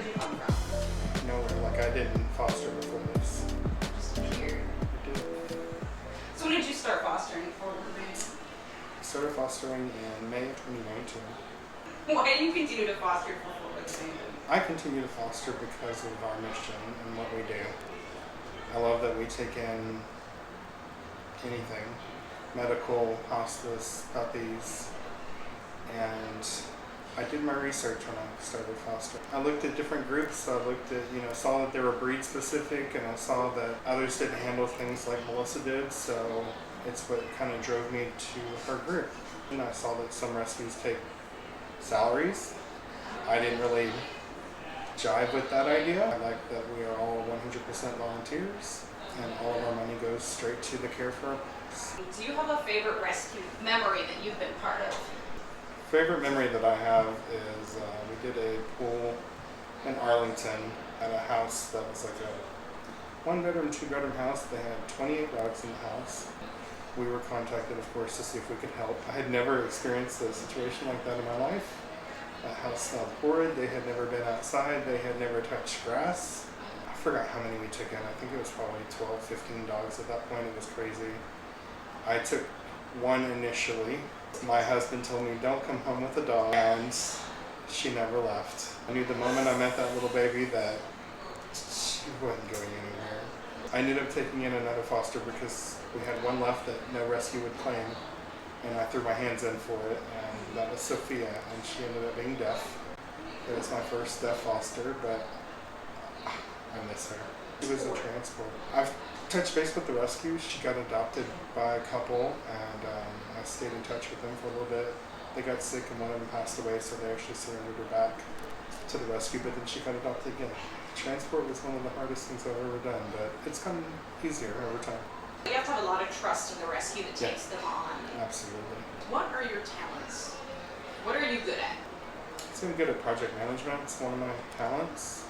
did you come from? Nowhere. Like, I didn't foster before this. Just weird. I did. So when did you start fostering for Fontenot? I started fostering in May of 2019. Why do you continue to foster for Fontenot? I continue to foster because of our mission and what we do. I love that we take in anything, medical, hospice, puppies, and I did my research when I started fostering. I looked at different groups. I looked at, saw that they were breed specific, and I saw that others didn't handle things like Melissa did, so it's what kind of drove me to her group. And I saw that some rescues take salaries. I didn't really jive with that idea. I like that we are all 100% volunteers, and all of our money goes straight to the care for our pets. Do you have a favorite rescue memory that you've been part of? Favorite memory that I have is we did a pool in Arlington at a house that was like a 1-bedroom, 2-bedroom house. They had 28 dogs in the house. We were contacted, of course, to see if we could help. I had never experienced a situation like that in my life. That house smelled horrid. They had never been outside. They had never touched grass. I forgot how many we took in. I think it was probably 12, 15 dogs at that point. It was crazy. I took one initially. My husband told me, don't come home with a dog, and she never left. I knew the moment I met that little baby that she wasn't going anywhere. I ended up taking in another foster because we had one left that no rescue would claim, and I threw my hands in for it, and that was Sophia, and she ended up being deaf. It was my first deaf foster, but I miss her. It was a transport. I've touched base with the rescue. She got adopted by a couple, and I stayed in touch with them for a little bit. They got sick and one of them passed away, so they actually surrendered her back to the rescue, but then she got adopted again. Transport was one of the hardest things I've ever done, but it's gotten easier over time. You have to have a lot of trust in the rescue that takes them on. Absolutely. What are your talents? What are you good at? So I'm good at project management. It's one of my talents.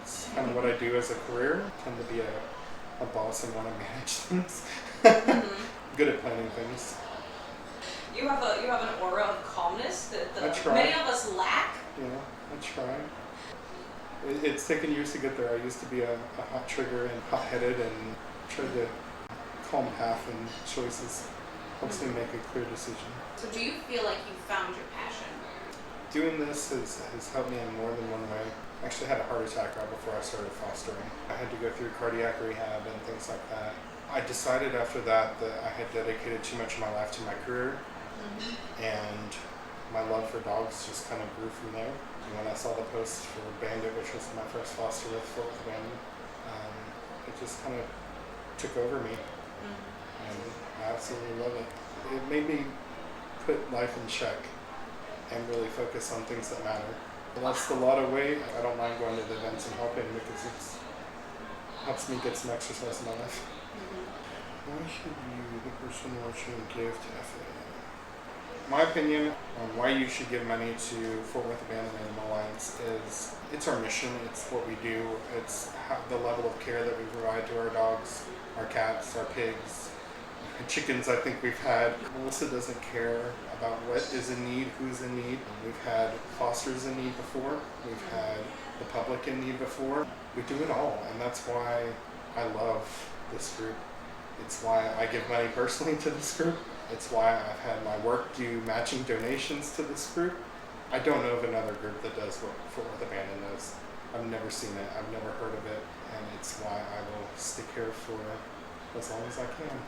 It's kind of what I do as a career. I tend to be a boss and want to manage things. Good at planning things. You have an aura of calmness that I try. many of us lack. Yeah, I try. It's taken years to get there. I used to be a hot trigger and hot-headed, and tried to calm path and choices. Helps me make a clear decision. So do you feel like you found your passion? Doing this has helped me in more than one way. I actually had a heart attack right before I started fostering. I had to go through cardiac rehab and things like that. I decided after that I had dedicated too much of my life to my career, and my love for dogs just kind of grew from there. And when I saw the post for Bandit, which was my first foster with Fort Worth Abandoned, it just kind of took over me, and I absolutely love it. It made me put life in check and really focus on things that matter. I lost a lot of weight. I don't mind going to the events and helping because it helps me get some exercise in my life. Why should you, the person watching, give to FAA? My opinion on why you should give money to Fort Worth Abandoned Animal Alliance is it's our mission, it's what we do, it's the level of care that we provide to our dogs, our cats, our pigs, chickens. I think we've had. Melissa doesn't care about what is in need, who's in need. We've had fosters in need before, we've had the public in need before. We do it all, and that's why I love this group. It's why I give money personally to this group. It's why I've had my work do matching donations to this group. I don't know of another group that does what Fort Worth Abandoned does. I've never seen it, I've never heard of it, and it's why I will stick here for as long as I can.